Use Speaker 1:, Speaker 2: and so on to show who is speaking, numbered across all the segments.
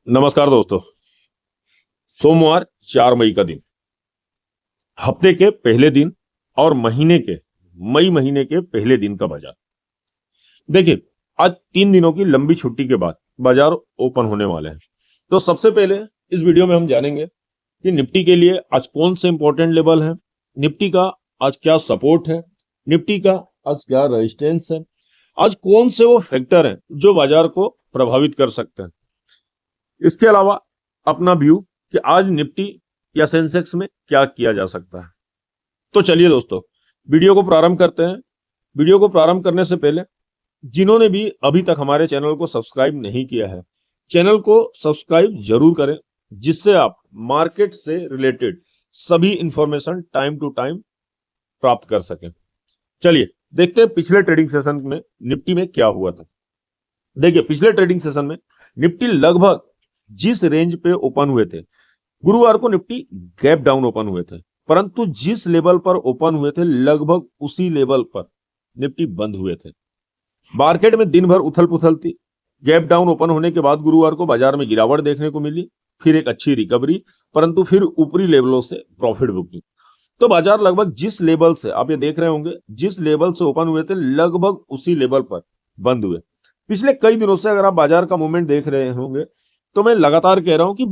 Speaker 1: नमस्कार दोस्तों। सोमवार 4 मई का दिन, हफ्ते के पहले दिन और मई महीने के पहले दिन का बाजार। देखिए, आज 3 दिनों की लंबी छुट्टी के बाद बाजार ओपन होने वाले हैं। तो सबसे पहले इस वीडियो में हम जानेंगे कि निफ्टी के लिए आज कौन से इंपॉर्टेंट लेवल है, निफ्टी का आज क्या सपोर्ट है, निफ्टी का आज क्या रेजिस्टेंस है, आज कौन से वो फैक्टर हैं जो बाजार को प्रभावित कर सकते हैं। इसके अलावा अपना व्यू कि आज निफ्टी या सेंसेक्स में क्या किया जा सकता है। तो चलिए दोस्तों, वीडियो को प्रारंभ करते हैं। वीडियो को प्रारंभ करने से पहले जिन्होंने भी अभी तक हमारे चैनल को सब्सक्राइब नहीं किया है, चैनल को सब्सक्राइब जरूर करें, जिससे आप मार्केट से रिलेटेड सभी इंफॉर्मेशन टाइम टू टाइम प्राप्त कर सकें। चलिए देखते हैं पिछले ट्रेडिंग सेशन में निफ्टी में क्या हुआ था। देखिए, पिछले ट्रेडिंग सेशन में निफ्टी लगभग जिस रेंज पे ओपन हुए थे, गुरुवार को निफ्टी गैप डाउन ओपन हुए थे, परंतु जिस लेवल पर ओपन हुए थे लगभग उसी लेवल पर निफ्टी बंद हुए थे। मार्केट में दिन भर उथल पुथल थी। गैप डाउन ओपन होने के बाद गुरुवार को बाजार में गिरावट देखने को मिली, फिर एक अच्छी रिकवरी, परंतु फिर ऊपरी लेवलों से प्रॉफिट बुकिंग। तो बाजार लगभग जिस लेवल से आप ये देख रहे होंगे, जिस लेवल से ओपन हुए थे लगभग उसी लेवल पर बंद हुए। पिछले कई दिनों से अगर आप बाजार का मूवमेंट देख रहे होंगे तो मैं लगातार कह रहा हूं कि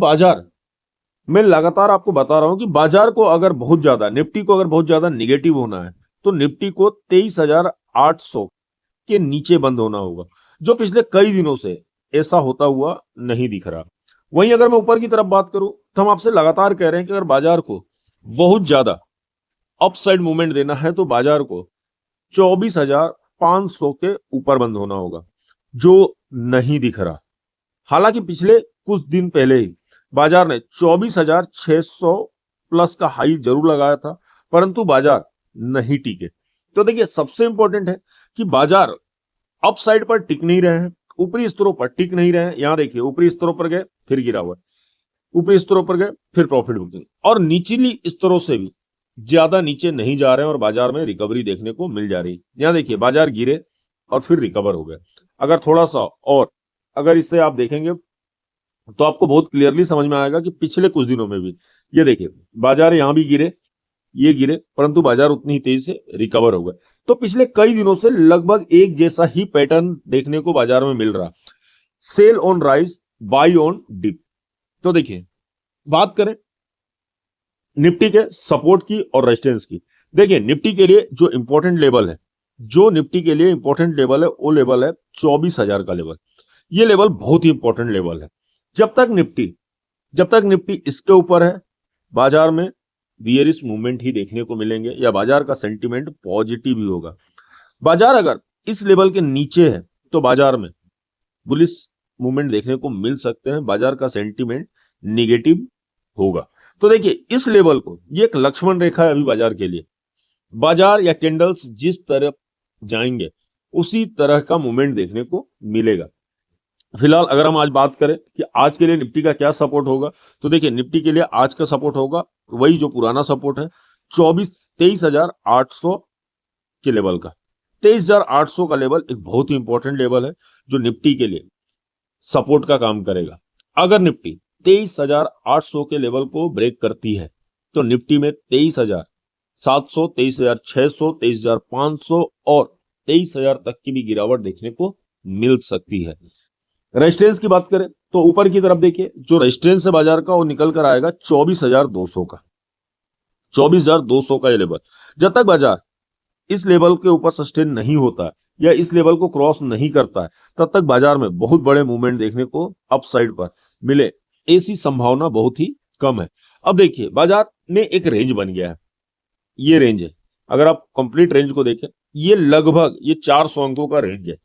Speaker 1: मैं लगातार आपको बता रहा हूं कि बाजार को अगर बहुत ज्यादा, निफ्टी को अगर बहुत ज्यादा निगेटिव होना है तो निफ्टी को 23,800 के नीचे बंद होना होगा, जो पिछले कई दिनों से ऐसा होता हुआ नहीं दिख रहा। वहीं अगर मैं ऊपर की तरफ बात करूं तो हम आपसे लगातार कह रहे हैं कि अगर बाजार को बहुत ज्यादा अपसाइड मूवमेंट देना है तो बाजार को 24,500 के ऊपर बंद होना होगा, जो नहीं दिख रहा। हालांकि पिछले कुछ दिन पहले ही बाजार ने 24,600 प्लस का हाई जरूर लगाया था, परंतु बाजार नहीं टिके। तो देखिए, सबसे इंपॉर्टेंट है कि बाजार अपसाइड पर टिक नहीं रहे हैं, ऊपरी स्तरों पर टिक नहीं रहे हैं। यहां देखिए, ऊपरी स्तरों पर गए फिर गिरा हुआ, ऊपरी स्तरों पर गए फिर प्रॉफिट बुकिंग, और निचली स्तरों से भी ज्यादा नीचे नहीं जा रहे हैं और बाजार में रिकवरी देखने को मिल जा रही है। यहां देखिए, बाजार गिरे और फिर रिकवर हो गए। अगर थोड़ा सा और अगर इससे आप देखेंगे तो आपको बहुत क्लियरली समझ में आएगा कि पिछले कुछ दिनों में भी ये देखिए, बाजार यहां भी गिरे, ये गिरे, परंतु बाजार उतनी ही तेजी से रिकवर हो गए। तो पिछले कई दिनों से लगभग एक जैसा ही पैटर्न देखने को बाजार में मिल रहा, sell on rise, buy on dip. तो देखिए, बात करें निफ्टी के सपोर्ट की और रेजिस्टेंस की। देखिए, निफ्टी के लिए जो इंपॉर्टेंट लेवल है, वो लेवल है 24,000 का लेवल। ये लेवल बहुत ही इंपॉर्टेंट लेवल है। जब तक निफ्टी इसके ऊपर है, बाजार में बियरिश मूवमेंट ही देखने को मिलेंगे या बाजार का सेंटीमेंट पॉजिटिव ही होगा। बाजार अगर इस लेवल के नीचे है तो बाजार में बुलिश मूवमेंट देखने को मिल सकते हैं, बाजार का सेंटीमेंट निगेटिव होगा। तो देखिए, इस लेवल को, ये एक लक्ष्मण रेखा है अभी बाजार के लिए। बाजार या कैंडल्स जिस तरफ जाएंगे उसी तरह का मूवमेंट देखने को मिलेगा। फिलहाल अगर हम आज बात करें कि आज के लिए निफ्टी का क्या सपोर्ट होगा, तो देखिए, निफ्टी के लिए आज का सपोर्ट होगा वही जो पुराना सपोर्ट है, 23,800 के लेवल का। 23,800 का लेवल एक बहुत ही इंपॉर्टेंट लेवल है जो निफ्टी के लिए सपोर्ट का काम करेगा। अगर निफ्टी 23,800 के लेवल को ब्रेक करती है तो निफ्टी में 23,700, 23,600, 23,500 और 23,000 तक की भी गिरावट देखने को मिल सकती है। रेजिस्टेंस की बात करें तो ऊपर की तरफ देखिए, जो रेजिस्टेंस है बाजार का वो निकल कर आएगा 24,200 का। 24,200 का ये लेवल, जब तक बाजार इस लेवल के ऊपर सस्टेन नहीं होता है या इस लेवल को क्रॉस नहीं करता है, तब तक बाजार में बहुत बड़े मूवमेंट देखने को अपसाइड पर मिले, ऐसी संभावना बहुत ही कम है। अब देखिए, बाजार में एक रेंज बन गया है, ये रेंज है। अगर आप कंप्लीट रेंज को देखें, ये लगभग 400 अंकों का रेंज है।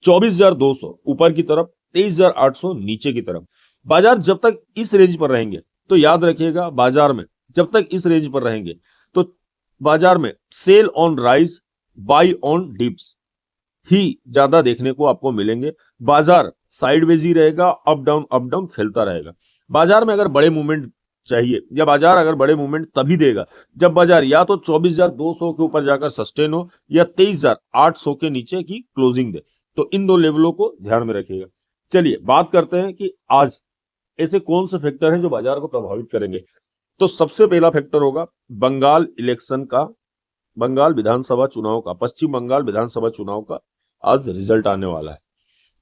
Speaker 1: 24,200 ऊपर की तरफ, 23,800 नीचे की तरफ। बाजार जब तक इस रेंज पर रहेंगे तो याद रखिएगा, बाजार में जब तक इस रेंज पर रहेंगे तो बाजार में sell on rise, buy on dips ही ज्यादा देखने को आपको मिलेंगे। बाजार साइडवेज ही रहेगा, अप डाउन खेलता रहेगा। बाजार में अगर बड़े मूवमेंट चाहिए, या बाजार अगर बड़े मूवमेंट तभी देगा जब बाजार या तो 24,200 के ऊपर जाकर सस्टेन हो या 23,800 के नीचे की क्लोजिंग दे। तो इन दो लेवलों को ध्यान में रखिएगा। चलिए बात करते हैं कि आज ऐसे कौन से फैक्टर हैं जो बाजार को प्रभावित करेंगे? तो सबसे पहला फैक्टर होगा बंगाल इलेक्शन का, बंगाल विधानसभा चुनाव का, पश्चिम बंगाल विधानसभा चुनाव का आज रिजल्ट आने वाला है।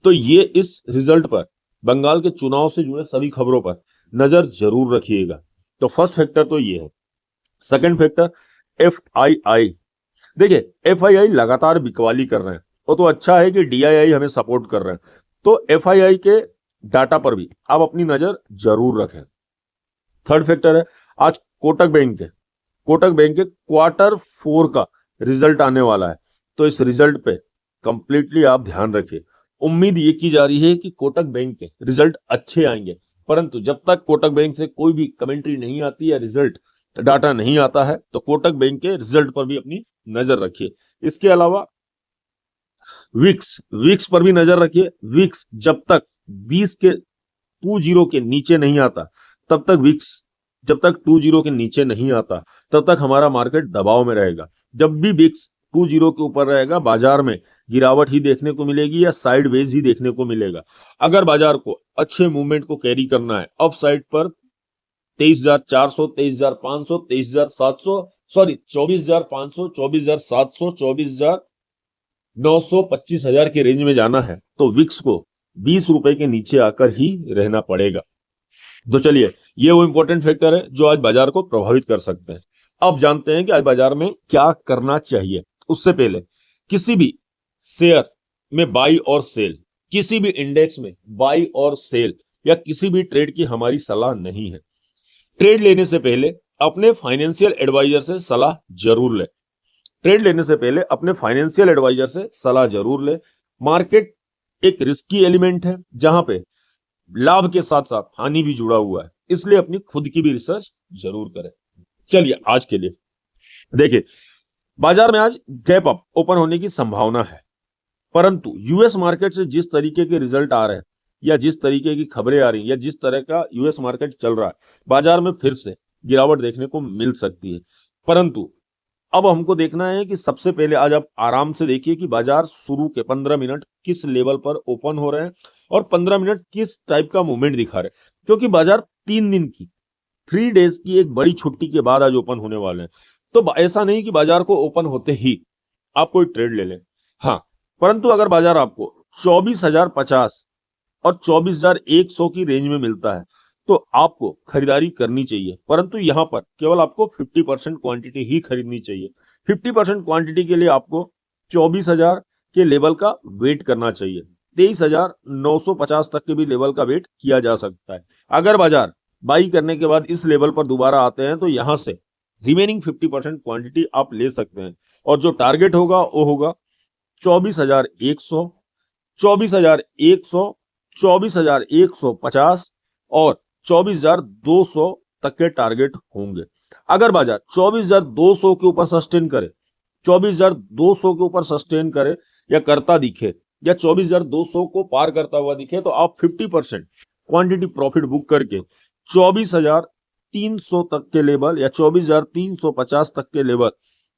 Speaker 1: तो ये इस रिजल्ट पर, बंगाल के चुनाव से जुड़े सभी खबरों पर नजर जरूर रखिएगा। तो फर्स्ट फैक्टर तो ये है। Second factor FII। देखिए FII लगातार बिकवाली कर रहे हैं, वो तो अच्छा है कि DII हमें सपोर्ट कर रहे हैं, तो FII के डाटा पर भी आप अपनी नजर जरूर रखें। थर्ड फैक्टर है आज कोटक बैंक के Q4 का रिजल्ट आने वाला है, तो इस रिजल्ट पे कंप्लीटली आप ध्यान रखिए। उम्मीद ये की जा रही है कि कोटक बैंक के रिजल्ट अच्छे आएंगे, परंतु जब तक कोटक बैंक से कोई भी कमेंट्री नहीं आती या रिजल्ट डाटा नहीं आता है, तो कोटक बैंक के रिजल्ट पर भी अपनी नजर रखिए। इसके अलावा विक्स पर भी नजर रखिए। विक्स जब तक 20 के 20 के नीचे नहीं आता, तब तक विक्स जब तक 20 के नीचे नहीं आता, तब तक हमारा मार्केट दबाव में रहेगा। जब भी विक्स 20 के ऊपर रहेगा, बाजार में गिरावट ही देखने को मिलेगी या साइडवेज ही देखने को मिलेगा। अगर बाजार को अच्छे मूवमेंट को कैरी करना है, अप साइड पर 23,400, 23,500, 23,700, सॉरी 24,500, 24,700, 24,900, 25,000 के रेंज में जाना है, तो विक्स को 20 रुपए के नीचे आकर ही रहना पड़ेगा। तो चलिए, ये वो इंपॉर्टेंट फैक्टर है जो आज बाजार को प्रभावित कर सकते हैं। अब जानते हैं कि आज बाजार में क्या करना चाहिए। उससे पहले किसी भी शेयर में बाई और सेल, किसी भी इंडेक्स में बाई और सेल या किसी भी ट्रेड की हमारी सलाह नहीं है। ट्रेड लेने से पहले अपने फाइनेंशियल एडवाइजर से सलाह जरूर ले। ट्रेड लेने से पहले अपने फाइनेंशियल एडवाइजर से सलाह जरूर ले। मार्केट एक रिस्की एलिमेंट है जहां पे लाभ के साथ साथ हानि भी जुड़ा हुआ है, इसलिए अपनी खुद की भी रिसर्च जरूर करें। चलिए आज के लिए देखिए, बाजार में आज गैप अप ओपन होने की संभावना है, परंतु यूएस मार्केट से जिस तरीके के रिजल्ट आ रहे हैं या जिस तरीके की खबरें आ रही हैं या जिस तरह का यूएस मार्केट चल रहा है, बाजार में फिर से गिरावट देखने को मिल सकती है। परंतु अब हमको देखना है कि सबसे पहले आज आप आराम से देखिए कि बाजार शुरू के 15 मिनट किस लेवल पर ओपन हो रहे हैं और 15 मिनट किस टाइप का मूवमेंट दिखा रहे हैं, क्योंकि बाजार 3 दिन की 3 डेज की एक बड़ी छुट्टी के बाद आज ओपन होने वाले हैं। तो ऐसा नहीं कि बाजार को ओपन होते ही आप कोई ट्रेड ले लें। हाँ, परंतु अगर बाजार आपको 24,050 और 24,100 की रेंज में मिलता है, तो आपको खरीदारी करनी चाहिए, परंतु यहां पर केवल आपको 50% क्वांटिटी ही खरीदनी चाहिए। 50% क्वांटिटी के लिए आपको 24,000 के लेवल का वेट करना चाहिए। 23,950 तक के भी लेवल का वेट किया जा सकता है। अगर बाजार बाई करने के बाद इस लेवल पर दोबारा आते हैं, तो यहां से रिमेनिंग 50% क्वांटिटी आप ले सकते हैं, और जो टारगेट होगा वो होगा 24,100, 24,100, 24,150 और 24,200 तक के टारगेट होंगे। अगर बाजार 24,200 के ऊपर सस्टेन करे, 24,200 के ऊपर सस्टेन करे या करता दिखे या 24,200 को पार करता हुआ दिखे, तो आप 50% क्वांटिटी प्रॉफिट बुक करके 24,300 तक के लेवल या 24,350 तक के लेवल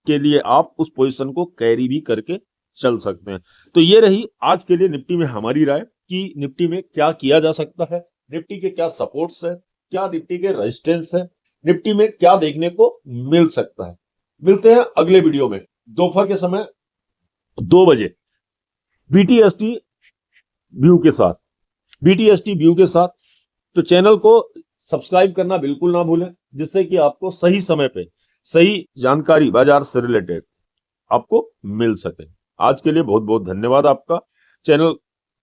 Speaker 1: के लिए आप उस पोजीशन को कैरी भी करके चल सकते हैं। तो ये रही आज के लिए निफ्टी में हमारी राय कि निफ्टी में क्या किया जा सकता है, निफ्टी के क्या सपोर्ट्स है, क्या निफ्टी के रेजिस्टेंस है, निफ्टी में क्या देखने को मिल सकता है। मिलते हैं अगले वीडियो में दोपहर के समय 2 बजे BTST व्यू के साथ। तो चैनल को सब्सक्राइब करना बिल्कुल ना भूलें, जिससे कि आपको सही समय पे सही जानकारी बाजार से रिलेटेड आपको मिल सके। आज के लिए बहुत बहुत धन्यवाद आपका। चैनल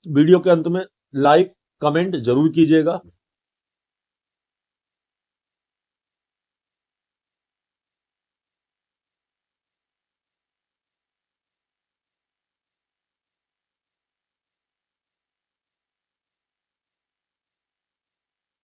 Speaker 1: वीडियो के अंत में लाइक कमेंट जरूर कीजिएगा।